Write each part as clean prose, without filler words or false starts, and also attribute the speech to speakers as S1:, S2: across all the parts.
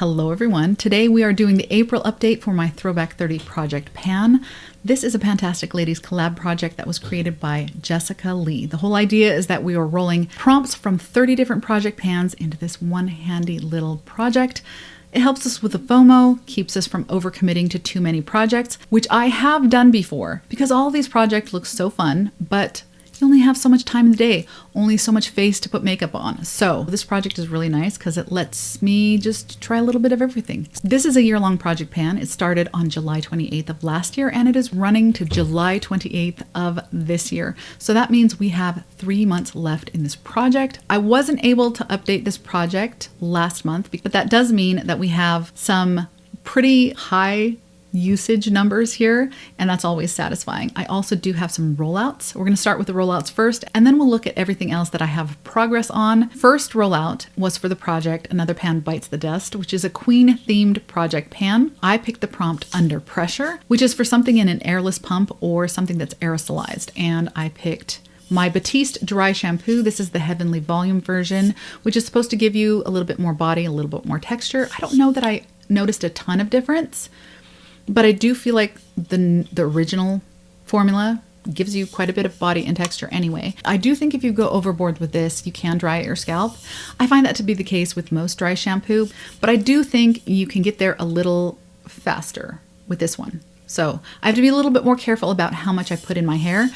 S1: Hello everyone. Today we are doing the April update for my Throwback 30 project pan. This is a Fantastic Ladies collab project that was created by Jessica Lee. The whole idea is that we are rolling prompts from 30 different project pans into this one handy little project. It helps us with the FOMO, keeps us from overcommitting to too many projects, which I have done before because all these projects look so fun, but you only have so much time in the day, only so much face to put makeup on. So this project is really nice because it lets me just try a little bit of everything. This is a year-long project pan. It started on July 28th of last year and it is running to July 28th of this year. So that means we have 3 months left in this project. I wasn't able to update this project last month, but that does mean that we have some pretty high usage numbers here, and that's always satisfying. I also do have some rollouts. We're going to start with the rollouts first, and then we'll look at everything else that I have progress on. First rollout was for the project Another Pan Bites the Dust, which is a queen themed project pan. I picked the prompt Under Pressure, which is for something in an airless pump or something that's aerosolized, and I picked my Batiste dry shampoo. This is the Heavenly Volume version, which is supposed to give you a little bit more body, a little bit more texture. I don't know that I noticed a ton of difference, but I do feel like the original formula gives you quite a bit of body and texture anyway. I do think if you go overboard with this, you can dry out your scalp. I find that to be the case with most dry shampoo, but I do think you can get there a little faster with this one. So I have to be a little bit more careful about how much I put in my hair.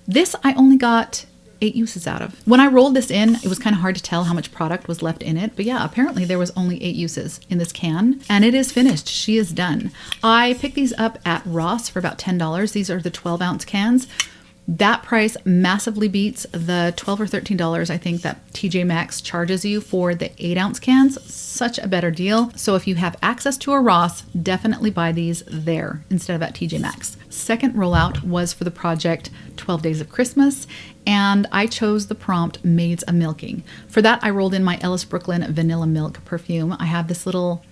S1: This I only got 8 uses out of. When I rolled this in, it was kind of hard to tell how much product was left in it, but yeah, apparently there was only 8 uses in this can, and it is finished. She is done. I picked these up at Ross for about $10. These are the 12-ounce cans. That price massively beats the $12 or $13 I think that TJ Maxx charges you for the 8-ounce cans. Such a better deal. So if you have access to a Ross, definitely buy these there instead of at TJ Maxx. Second rollout was for the project 12 Days of Christmas, and I chose the prompt Maids A-Milking. For that, I rolled in my Ellis Brooklyn Vanilla Milk perfume. I have this little,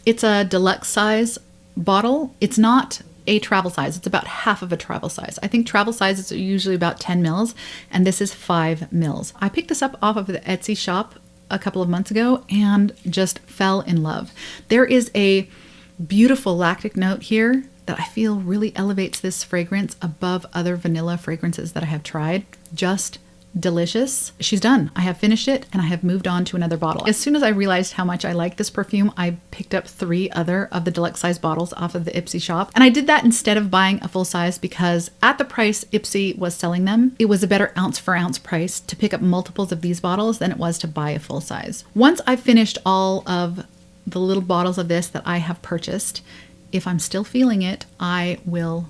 S1: it's a deluxe size bottle. It's not a travel size. It's about half of a travel size. I think travel sizes are usually about 10 mils, and this is 5 mils. I picked this up off of the Etsy shop a couple of months ago and just fell in love. There is a beautiful lactic note here that I feel really elevates this fragrance above other vanilla fragrances that I have tried. Just delicious. She's done. I have finished it and I have moved on to another bottle. As soon as I realized how much I like this perfume, I picked up 3 other of the deluxe size bottles off of the Ipsy shop. And I did that instead of buying a full size because at the price Ipsy was selling them, it was a better ounce for ounce price to pick up multiples of these bottles than it was to buy a full size. Once I've finished all of the little bottles of this that I have purchased, if I'm still feeling it, I will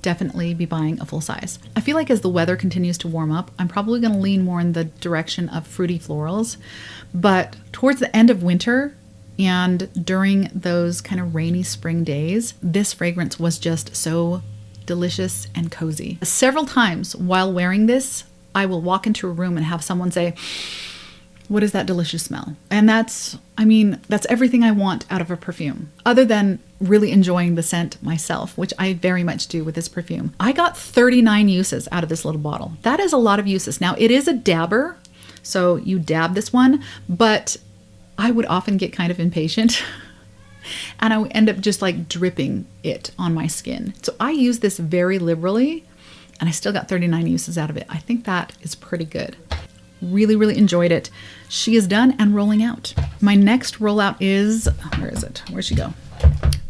S1: definitely be buying a full size. I feel like as the weather continues to warm up, I'm probably going to lean more in the direction of fruity florals, but towards the end of winter and during those kind of rainy spring days, this fragrance was just so delicious and cozy. Several times while wearing this, I will walk into a room and have someone say, "What is that delicious smell?" And that's everything I want out of a perfume, other than really enjoying the scent myself, which I very much do with this perfume. I got 39 uses out of this little bottle. That is a lot of uses. Now, it is a dabber, so you dab this one, but I would often get kind of impatient and I would end up just like dripping it on my skin. So I use this very liberally and I still got 39 uses out of it. I think that is pretty good. Really, really enjoyed it. She is done and rolling out. My next rollout is, where is it? Where'd she go?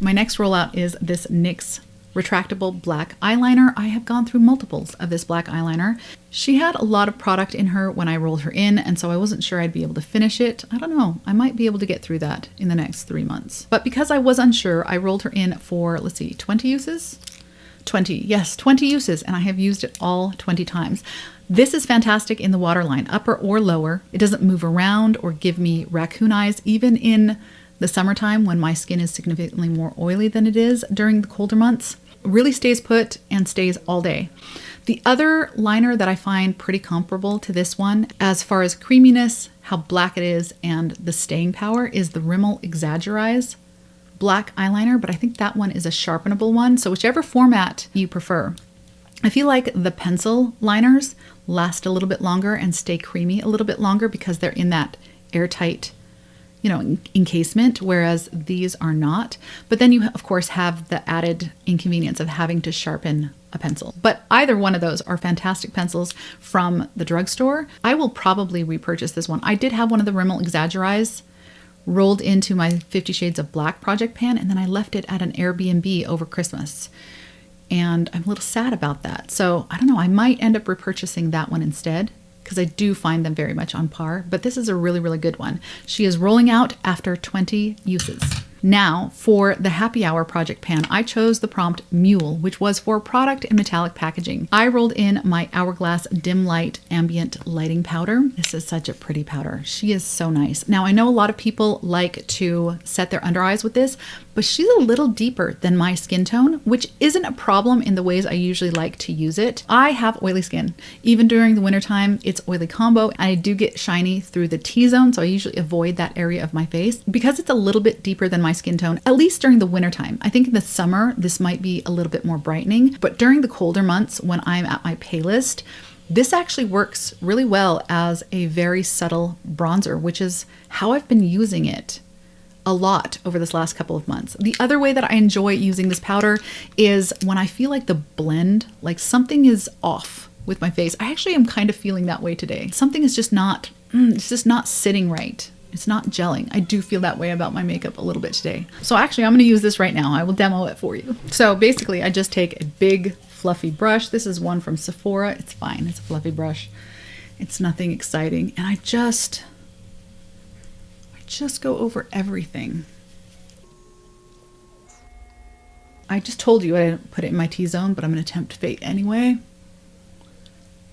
S1: My next rollout is this NYX retractable black eyeliner. I have gone through multiples of this black eyeliner. She had a lot of product in her when I rolled her in, and so I wasn't sure I'd be able to finish it. I don't know. I might be able to get through that in the next 3 months. But because I was unsure, I rolled her in for, let's see, 20 uses? 20, yes, 20 uses, and I have used it all 20 times. This is fantastic in the waterline, upper or lower. It doesn't move around or give me raccoon eyes, even in the summertime when my skin is significantly more oily than it is during the colder months. It really stays put and stays all day. The other liner that I find pretty comparable to this one, as far as creaminess, how black it is, and the staying power, is the Rimmel Exaggerize black eyeliner, but I think that one is a sharpenable one, so whichever format you prefer. I feel like the pencil liners last a little bit longer and stay creamy a little bit longer because they're in that airtight you know, encasement, whereas these are not. But then you, of course, have the added inconvenience of having to sharpen a pencil. But either one of those are fantastic pencils from the drugstore. I will probably repurchase this one. I did have one of the Rimmel Exaggerize rolled into my 50 Shades of Black project pan, and then I left it at an Airbnb over Christmas. And I'm a little sad about that. So I don't know, I might end up repurchasing that one instead, because I do find them very much on par. But this is a really, really good one. She is rolling out after 20 uses. Now, for the happy hour project pan, I chose the prompt Mule, which was for product in metallic packaging. I rolled in my Hourglass Dim Light Ambient Lighting Powder. This is such a pretty powder. She is so nice. Now, I know a lot of people like to set their under eyes with this, but she's a little deeper than my skin tone, which isn't a problem in the ways I usually like to use it. I have oily skin. Even during the wintertime, it's oily combo, and I do get shiny through the T-zone, so I usually avoid that area of my face. Because it's a little bit deeper than my skin tone, at least during the wintertime. I think in the summer, this might be a little bit more brightening, but during the colder months when I'm at my palest, this actually works really well as a very subtle bronzer, which is how I've been using it a lot over this last couple of months. The other way that I enjoy using this powder is when I feel like the blend, like something is off with my face. I actually am kind of feeling that way today. Something is just not, it's just not sitting right. It's not gelling. I do feel that way about my makeup a little bit today. So actually I'm gonna use this right now. I will demo it for you. So basically I just take a big fluffy brush. This is one from Sephora. It's fine, it's a fluffy brush. It's nothing exciting. And I just go over everything. I just told you I didn't put it in my T-zone, but I'm gonna tempt fate anyway.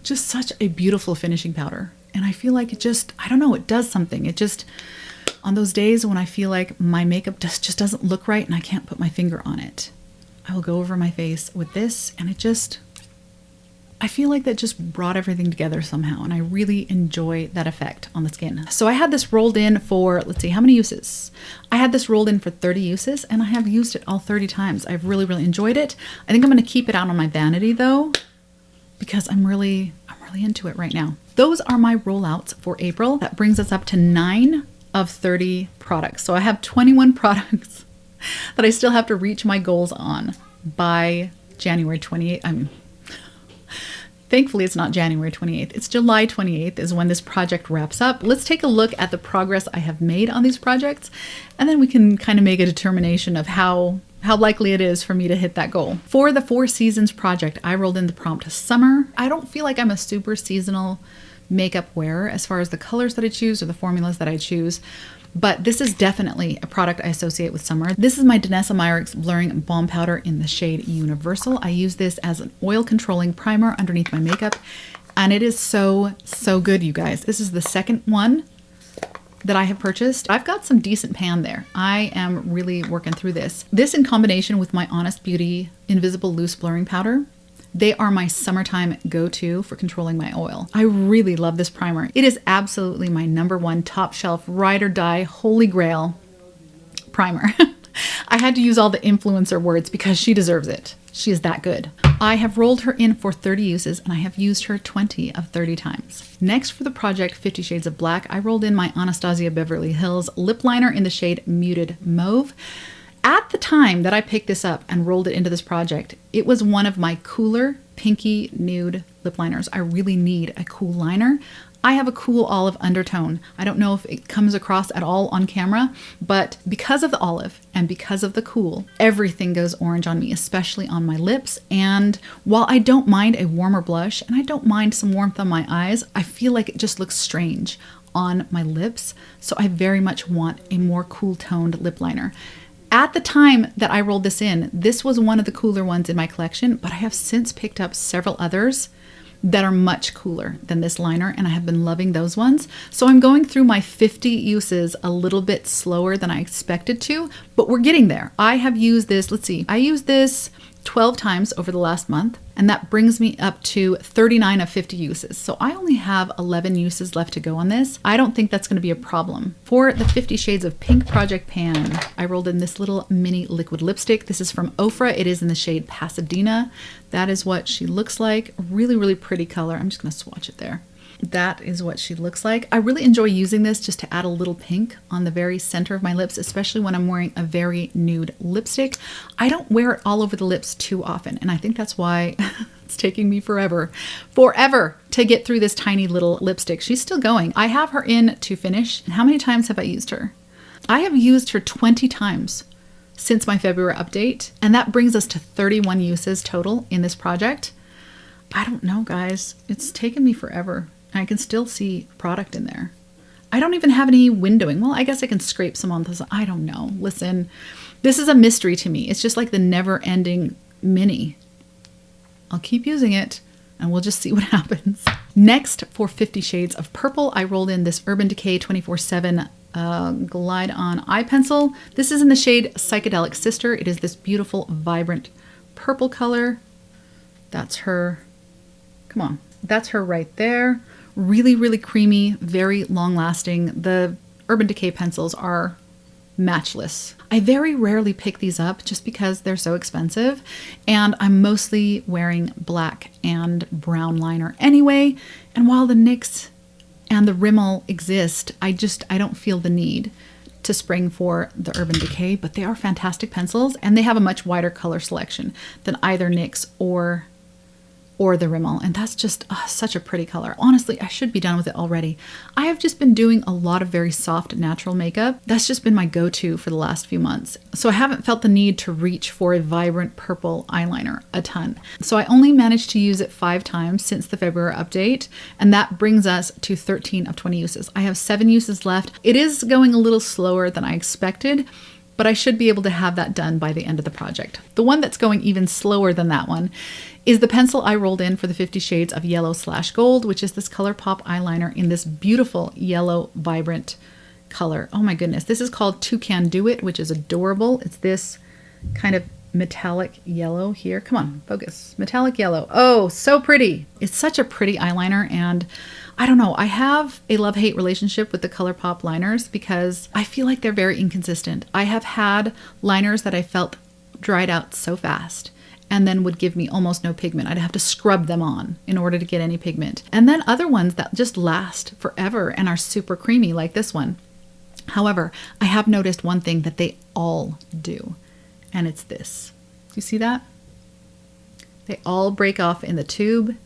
S1: Just such a beautiful finishing powder. And I feel like it just, I don't know, it does something. It just, on those days when I feel like my makeup just doesn't look right and I can't put my finger on it, I will go over my face with this, and it just, I feel like that just brought everything together somehow, and I really enjoy that effect on the skin. So I had this rolled in for, let's see, how many uses? I had this rolled in for 30 uses, and I have used it all 30 times. I've really, really enjoyed it. I think I'm gonna keep it out on my vanity though, because I'm really into it right now. Those are my rollouts for April. That brings us up to 9 of 30 products. So I have 21 products that I still have to reach my goals on by January 28th. Thankfully, it's not January 28th. It's July 28th is when this project wraps up. Let's take a look at the progress I have made on these projects, and then we can kind of make a determination of how likely it is for me to hit that goal. For the 4 Seasons project, I rolled in the prompt Summer. I don't feel like I'm a super seasonal makeup wearer as far as the colors that I choose or the formulas that I choose, but this is definitely a product I associate with summer. This is my Danessa Myricks Blurring Balm Powder in the shade Universal. I use this as an oil controlling primer underneath my makeup, and it is so good, you guys. This is the second one that I have purchased. I've got some decent pan there. I am really working through this. This in combination with my Honest Beauty Invisible Loose Blurring Powder, they are my summertime go-to for controlling my oil. I really love this primer. It is absolutely my #1 top shelf, ride or die, holy grail primer. I had to use all the influencer words because she deserves it. She is that good. I have rolled her in for 30 uses, and I have used her 20 of 30 times. Next, for the project 50 Shades of Black, I rolled in my Anastasia Beverly Hills lip liner in the shade Muted Mauve. At the time that I picked this up and rolled it into this project, it was one of my cooler pinky nude lip liners. I really need a cool liner. I have a cool olive undertone. I don't know if it comes across at all on camera, but because of the olive and because of the cool, everything goes orange on me, especially on my lips. And while I don't mind a warmer blush and I don't mind some warmth on my eyes, I feel like it just looks strange on my lips. So I very much want a more cool toned lip liner. At the time that I rolled this in, this was one of the cooler ones in my collection, but I have since picked up several others that are much cooler than this liner, and I have been loving those ones. So I'm going through my 50 uses a little bit slower than I expected to, but we're getting there. I have used this, let's see, I used this 12 times over the last month, and that brings me up to 39 of 50 uses. So I only have 11 uses left to go on this. I don't think that's going to be a problem. For the 50 Shades of Pink project pan, I rolled in this little mini liquid lipstick. This is from Ofra. It is in the shade Pasadena. That is what she looks like. Really, really pretty color. I'm just going to swatch it there. That is what she looks like. I really enjoy using this just to add a little pink on the very center of my lips, especially when I'm wearing a very nude lipstick. I don't wear it all over the lips too often, and I think that's why it's taking me forever to get through this tiny little lipstick. She's still going. I have her in to finish. How many times have I used her? I have used her 20 times since my February update, and that brings us to 31 uses total in this project. I don't know, guys. It's taken me forever. I can still see product in there. I don't even have any windowing. Well, I guess I can scrape some on this. I don't know. Listen, this is a mystery to me. It's just like the never-ending mini. I'll keep using it and we'll just see what happens. Next, for 50 Shades of Purple, I rolled in this Urban Decay 24/7 Glide On Eye Pencil. This is in the shade Psychedelic Sister. It is this beautiful, vibrant purple color. That's her. Come on. That's her right there. Really, really creamy, very long lasting. The Urban Decay pencils are matchless. I very rarely pick these up just because they're so expensive, and I'm mostly wearing black and brown liner anyway. And while the NYX and the Rimmel exist, I don't feel the need to spring for the Urban Decay, but they are fantastic pencils, and they have a much wider color selection than either NYX or the Rimmel, and that's just such a pretty color. Honestly, I should be done with it already. I have just been doing a lot of very soft natural makeup. That's just been my go-to for the last few months. So I haven't felt the need to reach for a vibrant purple eyeliner a ton. So I only managed to use it 5 times since the February update, and that brings us to 13 of 20 uses. I have 7 uses left. It is going a little slower than I expected, but I should be able to have that done by the end of the project. The one that's going even slower than that one is the pencil I rolled in for the 50 Shades of Yellow/Gold, which is this ColourPop eyeliner in this beautiful yellow, vibrant color. Oh my goodness. This is called Toucan Do It, which is adorable. It's this kind of metallic yellow here. Come on, focus. Metallic yellow. Oh, so pretty. It's such a pretty eyeliner, and I don't know, I have a love-hate relationship with the ColourPop liners because I feel like they're very inconsistent. I have had liners that I felt dried out so fast and then would give me almost no pigment. I'd have to scrub them on in order to get any pigment. And then other ones that just last forever and are super creamy, like this one. However, I have noticed one thing that they all do, and it's this. Do you see that? They all break off in the tube,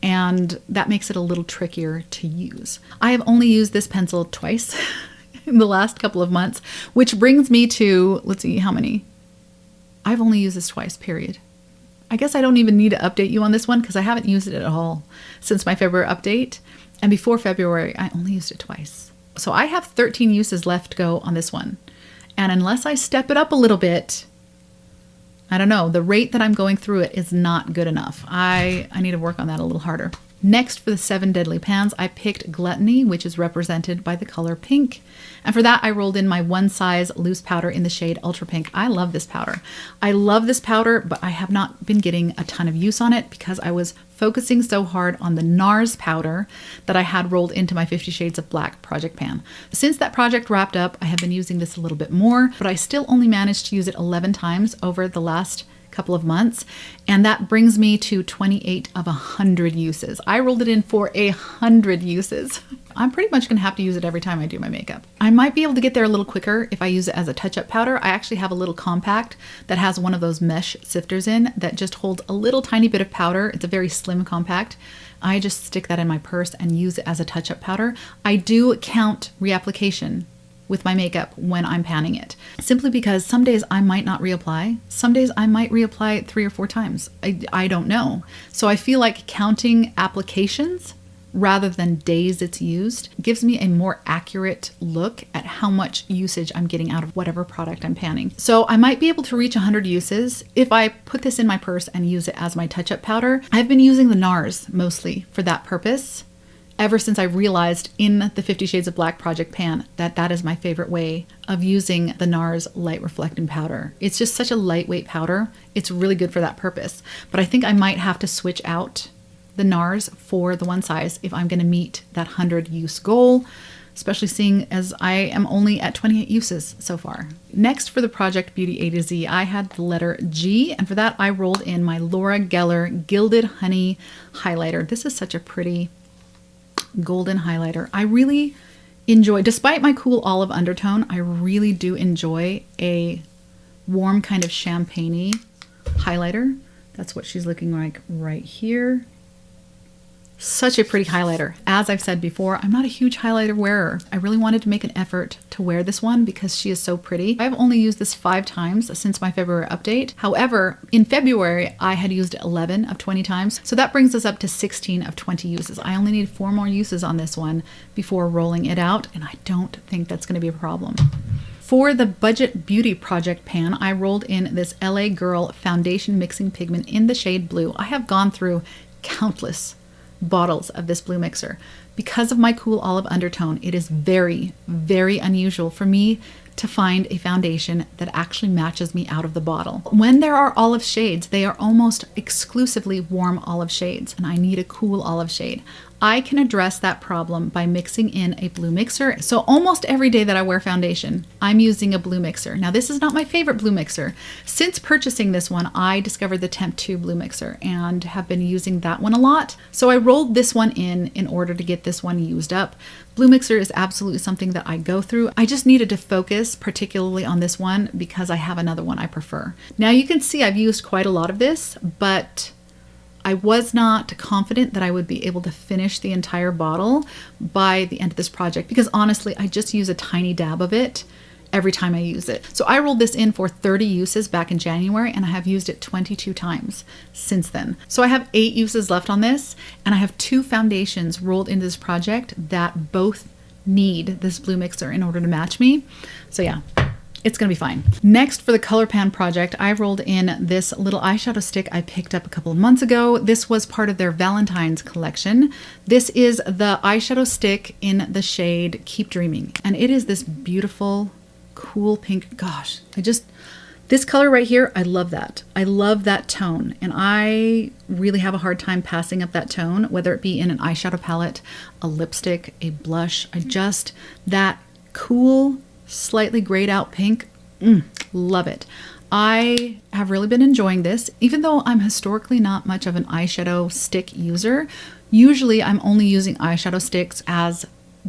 S1: and that makes it a little trickier to use. I have only used this pencil twice in the last couple of months, which brings me to, let's see, how many? I've only used this twice, period. I guess I don't even need to update you on this one because I haven't used it at all since my February update. And before February, I only used it twice. So I have 13 uses left to go on this one. And unless I step it up a little bit, I don't know, the rate that I'm going through it is not good enough. I need to work on that a little harder. Next, for the 7 Deadly Pans, I picked Gluttony, which is represented by the color pink. And for that, I rolled in my one size loose powder in the shade Ultra Pink. I love this powder. I love this powder, but I have not been getting a ton of use on it because I was focusing so hard on the NARS powder that I had rolled into my 50 Shades of Black project pan. Since that project wrapped up, I have been using this a little bit more, but I still only managed to use it 11 times over the last couple of months, and that brings me to 28 of 100 uses. I rolled it in for 100 uses. I'm pretty much gonna have to use it every time I do my makeup. I might be able to get there a little quicker if I use it as a touch-up powder. I actually have a little compact that has one of those mesh sifters in that just holds a little tiny bit of powder. It's a very slim compact. I just stick that in my purse and use it as a touch-up powder. I do count reapplication with my makeup when I'm panning it, simply because some days I might not reapply. Some days I might reapply it 3 or 4 times. I don't know. So I feel like counting applications rather than days it's used gives me a more accurate look at how much usage I'm getting out of whatever product I'm panning. So I might be able to reach 100 uses if I put this in my purse and use it as my touch-up powder. I've been using the NARS mostly for that purpose ever since I realized in the 50 Shades of Black project pan that that is my favorite way of using the NARS light reflecting powder. It's just such a lightweight powder. It's really good for that purpose. But I think I might have to switch out the NARS for the one size if I'm going to meet that 100 use goal, especially seeing as I am only at 28 uses so far. Next, for the Project Beauty A to Z, I had the letter G, and for that I rolled in my Laura Geller Gilded Honey highlighter. This is such a pretty Golden Highlighter. I really enjoy, despite my cool olive undertone, I really do enjoy a warm kind of champagne-y highlighter. That's what she's looking like right here. Such a pretty highlighter. As I've said before, I'm not a huge highlighter wearer. I really wanted to make an effort to wear this one because she is so pretty. I've only used this 5 times since my February update. However, in February, I had used 11 of 20 times. So that brings us up to 16 of 20 uses. I only need 4 more uses on this one before rolling it out, and I don't think that's gonna be a problem. For the Budget Beauty Project pan, I rolled in this LA Girl Foundation Mixing Pigment in the shade Blue. I have gone through countless bottles of this blue mixer. Because of my cool olive undertone, it is very, very unusual for me to find a foundation that actually matches me out of the bottle. When there are olive shades, they are almost exclusively warm olive shades, and I need a cool olive shade. I can address that problem by mixing in a blue mixer. So almost every day that I wear foundation, I'm using a blue mixer. Now this is not my favorite blue mixer. Since purchasing this one, I discovered the Temp 2 blue mixer and have been using that one a lot. So I rolled this one in order to get this one used up. Blue mixer is absolutely something that I go through. I just needed to focus particularly on this one because I have another one I prefer. Now you can see I've used quite a lot of this, but I was not confident that I would be able to finish the entire bottle by the end of this project because honestly, I just use a tiny dab of it every time I use it. So I rolled this in for 30 uses back in January and I have used it 22 times since then. So I have 8 uses left on this and I have 2 foundations rolled into this project that both need this blue mixer in order to match me. So yeah, it's gonna be fine. Next, for the Color Pan project, I rolled in this little eyeshadow stick I picked up a couple of months ago. This was part of their Valentine's collection. This is the eyeshadow stick in the shade Keep Dreaming. And it is this beautiful, cool pink. Gosh, this color right here, I love that. I love that tone. And I really have a hard time passing up that tone, whether it be in an eyeshadow palette, a lipstick, a blush. That cool, slightly grayed out pink, love it. I have really been enjoying this, even though I'm historically not much of an eyeshadow stick user. Usually I'm only using eyeshadow sticks as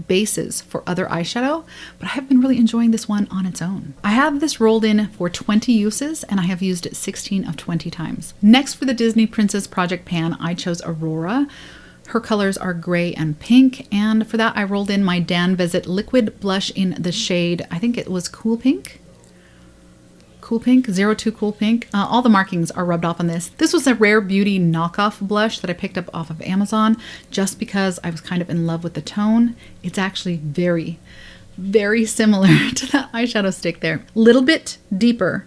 S1: bases for other eyeshadow, but I have been really enjoying this one on its own. I have this rolled in for 20 uses and I have used it 16 of 20 times. Next, for the Disney Princess Project pan, I chose Aurora. Her colors are gray and pink, and for that I rolled in my Dan Visit liquid blush in the shade, I think it was Cool Pink? Cool Pink, 02 Cool Pink. All the markings are rubbed off on this. This was a Rare Beauty knockoff blush that I picked up off of Amazon just because I was kind of in love with the tone. It's actually very, very similar to that eyeshadow stick there. Little bit deeper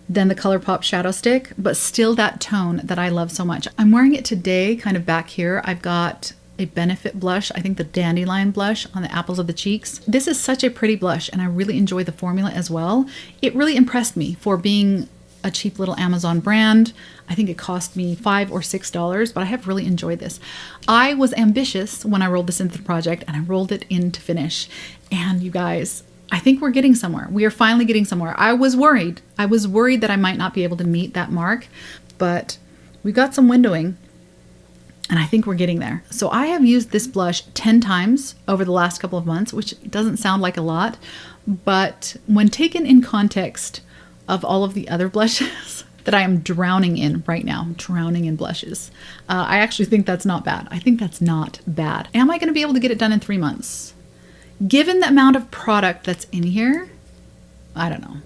S1: than the ColourPop shadow stick, but still that tone that I love so much. I'm wearing it today, kind of back here. I've got a Benefit blush, I think the Dandelion blush on the apples of the cheeks. This is such a pretty blush and I really enjoy the formula as well. It really impressed me for being a cheap little Amazon brand. I think it cost me $5 or $6, but I have really enjoyed this. I was ambitious when I rolled this into the project and I rolled it in to finish. And you guys, I think we're getting somewhere. We are finally getting somewhere. I was worried. I was worried that I might not be able to meet that mark, but we've got some windowing and I think we're getting there. So I have used this blush 10 times over the last couple of months, which doesn't sound like a lot, but when taken in context of all of the other blushes that I am drowning in right now, drowning in blushes, I actually think that's not bad. I think that's not bad. Am I going to be able to get it done in 3 months? Given the amount of product that's in here, I don't know.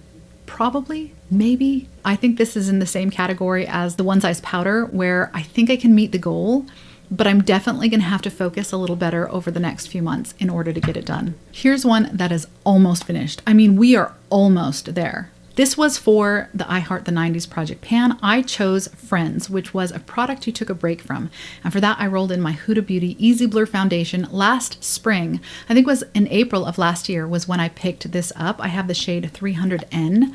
S1: Probably, maybe. I think this is in the same category as the One Size Powder, where I think I can meet the goal, but I'm definitely gonna have to focus a little better over the next few months in order to get it done. Here's one that is almost finished. I mean, we are almost there. This was for the I Heart the 90s Project pan. I chose Friends, which was a product you took a break from. And for that, I rolled in my Huda Beauty Easy Blur Foundation last spring. I think it was in April of last year was when I picked this up. I have the shade 300N.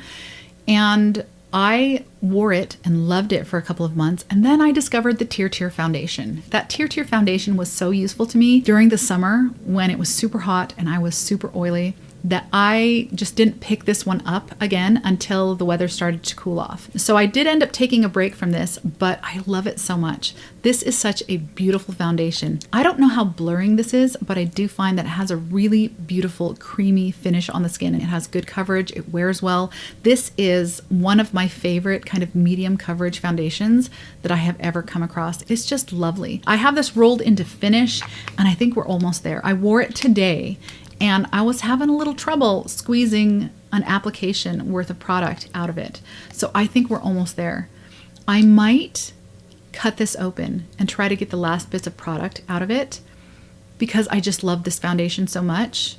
S1: And I wore it and loved it for a couple of months. And then I discovered the Tear Tear Foundation. That Tear Tear Foundation was so useful to me during the summer when it was super hot and I was super oily. that I just didn't pick this one up again until the weather started to cool off. So I did end up taking a break from this, but I love it so much. This is such a beautiful foundation. I don't know how blurring this is, but I do find that it has a really beautiful creamy finish on the skin. It has good coverage, it wears well. This is one of my favorite kind of medium coverage foundations that I have ever come across. It's just lovely. I have this rolled into finish and I think we're almost there. I wore it today and I was having a little trouble squeezing an application worth of product out of it. So I think we're almost there. I might cut this open and try to get the last bits of product out of it because I just love this foundation so much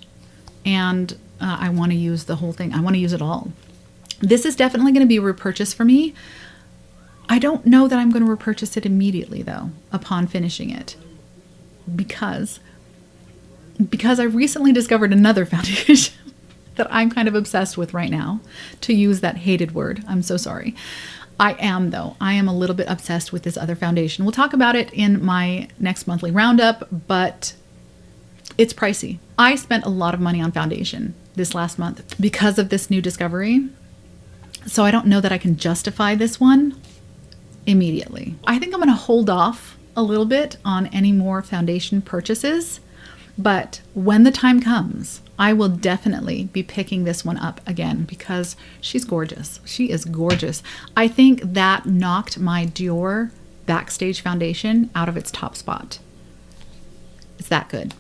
S1: and I want to use the whole thing. I want to use it all. This is definitely going to be a repurchase for me. I don't know that I'm going to repurchase it immediately though upon finishing it because I recently discovered another foundation that I'm kind of obsessed with right now, to use that hated word. I'm so sorry. I am though. I am a little bit obsessed with this other foundation. We'll talk about it in my next monthly roundup, but it's pricey. I spent a lot of money on foundation this last month because of this new discovery. So I don't know that I can justify this one immediately. I think I'm going to hold off a little bit on any more foundation purchases, but when the time comes, I will definitely be picking this one up again because she's gorgeous. She is gorgeous. I think that knocked my Dior Backstage foundation out of its top spot. It's that good.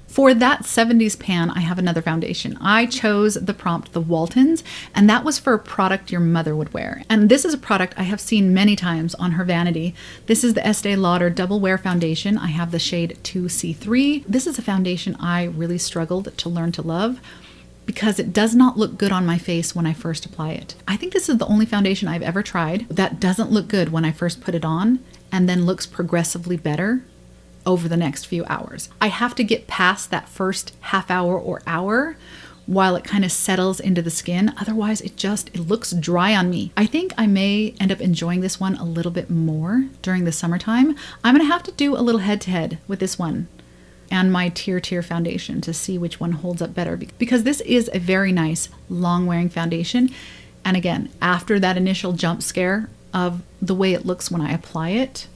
S1: For that 70s pan, I have another foundation. I chose the prompt, the Waltons, and that was for a product your mother would wear. And this is a product I have seen many times on her vanity. This is the Estee Lauder Double Wear Foundation. I have the shade 2C3. This is a foundation I really struggled to learn to love because it does not look good on my face when I first apply it. I think this is the only foundation I've ever tried that doesn't look good when I first put it on and then looks progressively better over the next few hours. I have to get past that first half hour or hour while it kind of settles into the skin. Otherwise, it looks dry on me. I think I may end up enjoying this one a little bit more during the summertime. I'm gonna have to do a little head-to-head with this one and my Tier foundation to see which one holds up better because this is a very nice long-wearing foundation. And again, after that initial jump scare of the way it looks when I apply it,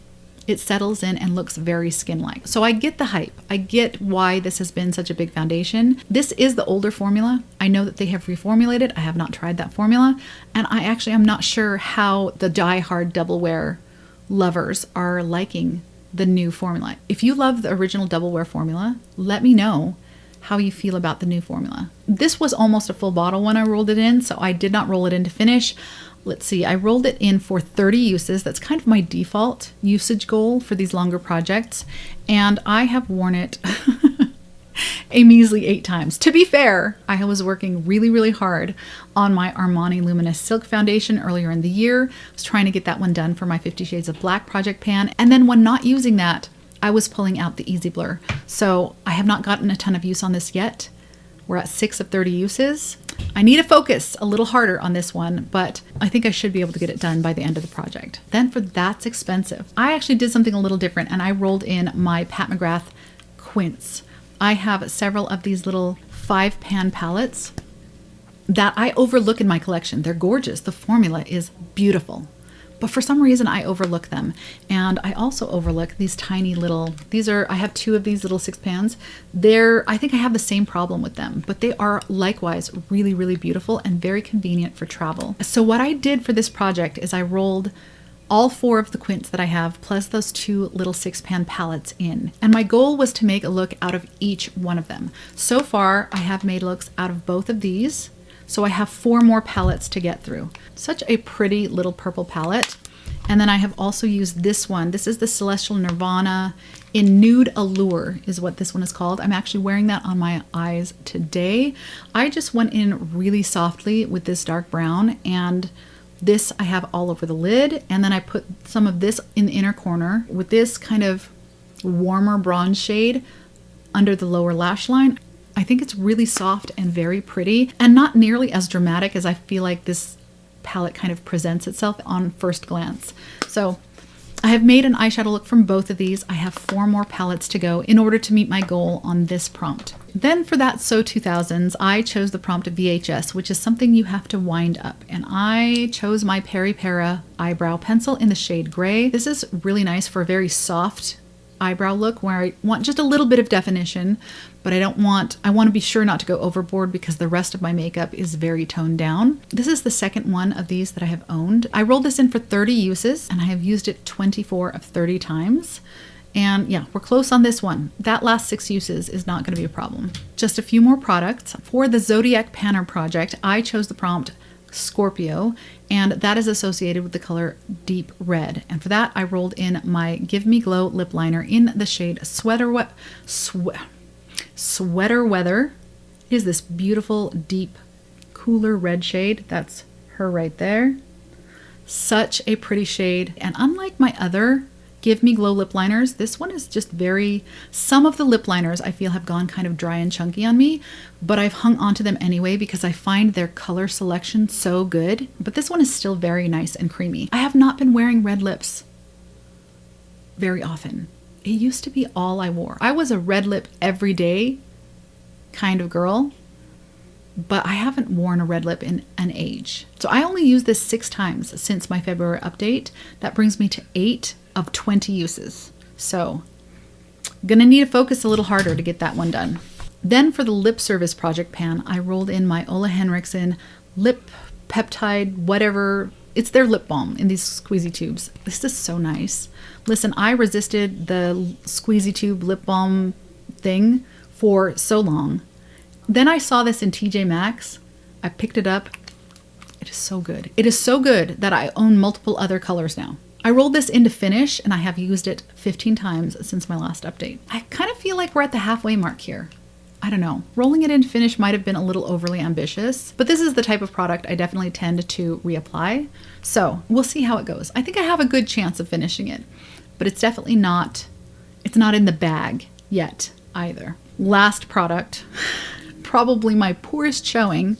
S1: it settles in and looks very skin-like. So I get the hype. I get why this has been such a big foundation. This is the older formula. I know that they have reformulated. I have not tried that formula. And I actually am not sure how the die-hard double wear lovers are liking the new formula. If you love the original double wear formula, let me know how you feel about the new formula. This was almost a full bottle when I rolled it in, so I did not roll it in to finish. Let's see, I rolled it in for 30 uses. That's kind of my default usage goal for these longer projects. And I have worn it a measly 8 times. To be fair, I was working really, really hard on my Armani Luminous Silk Foundation earlier in the year. I was trying to get that one done for my 50 Shades of Black project pan. And then when not using that, I was pulling out the Easy Blur. So I have not gotten a ton of use on this yet. We're at 6 of 30 uses. I need to focus a little harder on this one, but I think I should be able to get it done by the end of the project. Then for That's Expensive, I actually did something a little different and I rolled in my Pat McGrath Quince. I have several of these little 5-pan palettes that I overlook in my collection. They're gorgeous. The formula is beautiful. But for some reason I overlook them. And I also overlook these tiny little, I have 2 of these little 6 pans. I think I have the same problem with them, but they are likewise really, really beautiful and very convenient for travel. So what I did for this project is I rolled all 4 of the quints that I have, plus those 2 little 6-pan palettes in. And my goal was to make a look out of each one of them. So far, I have made looks out of both of these. So I have 4 more palettes to get through. Such a pretty little purple palette. And then I have also used this one. This is the Celestial Nirvana in Nude Allure is what this one is called. I'm actually wearing that on my eyes today. I just went in really softly with this dark brown, and this I have all over the lid. And then I put some of this in the inner corner with this kind of warmer bronze shade under the lower lash line. I think it's really soft and very pretty and not nearly as dramatic as I feel like this palette kind of presents itself on first glance. So I have made an eyeshadow look from both of these. I have 4 more palettes to go in order to meet my goal on this prompt. Then for that So 2000s, I chose the prompt VHS, which is something you have to wind up. And I chose my Peri Para eyebrow pencil in the shade gray. This is really nice for a very soft eyebrow look where I want just a little bit of definition, but I want to be sure not to go overboard because the rest of my makeup is very toned down. This is the second one of these that I have owned. I rolled this in for 30 uses and I have used it 24 of 30 times. And yeah, we're close on this one. That last 6 uses is not going to be a problem. Just a few more products. For the Zodiac Panner project, I chose the prompt Scorpio, and that is associated with the color Deep Red. And for that, I rolled in my Give Me Glow lip liner in the shade Sweater Weather. It is this beautiful, deep, cooler red shade. That's her right there. Such a pretty shade. And unlike my other Give Me Glow lip liners, this one is just some of the lip liners I feel have gone kind of dry and chunky on me, but I've hung onto them anyway because I find their color selection so good. But this one is still very nice and creamy. I have not been wearing red lips very often. It used to be all I wore. I was a red lip every day kind of girl, but I haven't worn a red lip in an age. So I only used this 6 times since my February update. That brings me to 8 of 20 uses. So gonna need to focus a little harder to get that one done. Then for the lip service project pan, I rolled in my Ole Henriksen lip peptide, whatever. It's their lip balm in these squeezy tubes. This is so nice. Listen, I resisted the squeezy tube lip balm thing for so long. Then I saw this in TJ Maxx. I picked it up. It is so good. It is so good that I own multiple other colors now. I rolled this into finish and I have used it 15 times since my last update. I kind of feel like we're at the halfway mark here. I don't know. Rolling it into finish might have been a little overly ambitious, but this is the type of product I definitely tend to reapply. So we'll see how it goes. I think I have a good chance of finishing it, but it's definitely not in the bag yet either. Last product, probably my poorest showing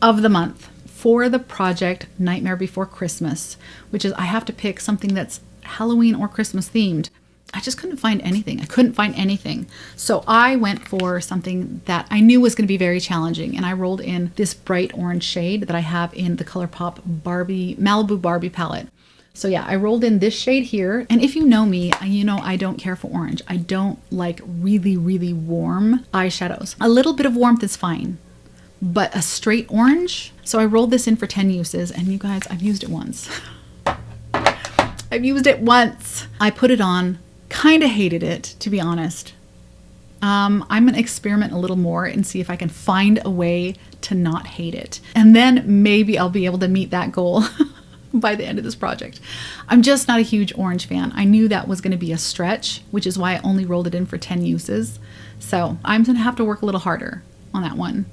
S1: of the month. For the project Nightmare Before Christmas, which is I have to pick something that's Halloween or Christmas themed. I just couldn't find anything. I couldn't find anything. So I went for something that I knew was going to be very challenging, and I rolled in this bright orange shade that I have in the ColourPop Malibu Barbie palette. So yeah, I rolled in this shade here. And if you know me, you know I don't care for orange. I don't like really, really warm eyeshadows. A little bit of warmth is fine, but a straight orange. So I rolled this in for 10 uses, and you guys, I've used it once. I've used it once. I put it on, kind of hated it, to be honest. I'm gonna experiment a little more and see if I can find a way to not hate it. And then maybe I'll be able to meet that goal by the end of this project. I'm just not a huge orange fan. I knew that was gonna be a stretch, which is why I only rolled it in for 10 uses. So I'm gonna have to work a little harder on that one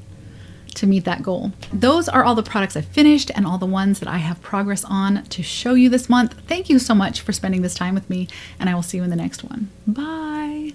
S1: to meet that goal. Those are all the products I've finished and all the ones that I have progress on to show you this month. Thank you so much for spending this time with me, and I will see you in the next one. Bye.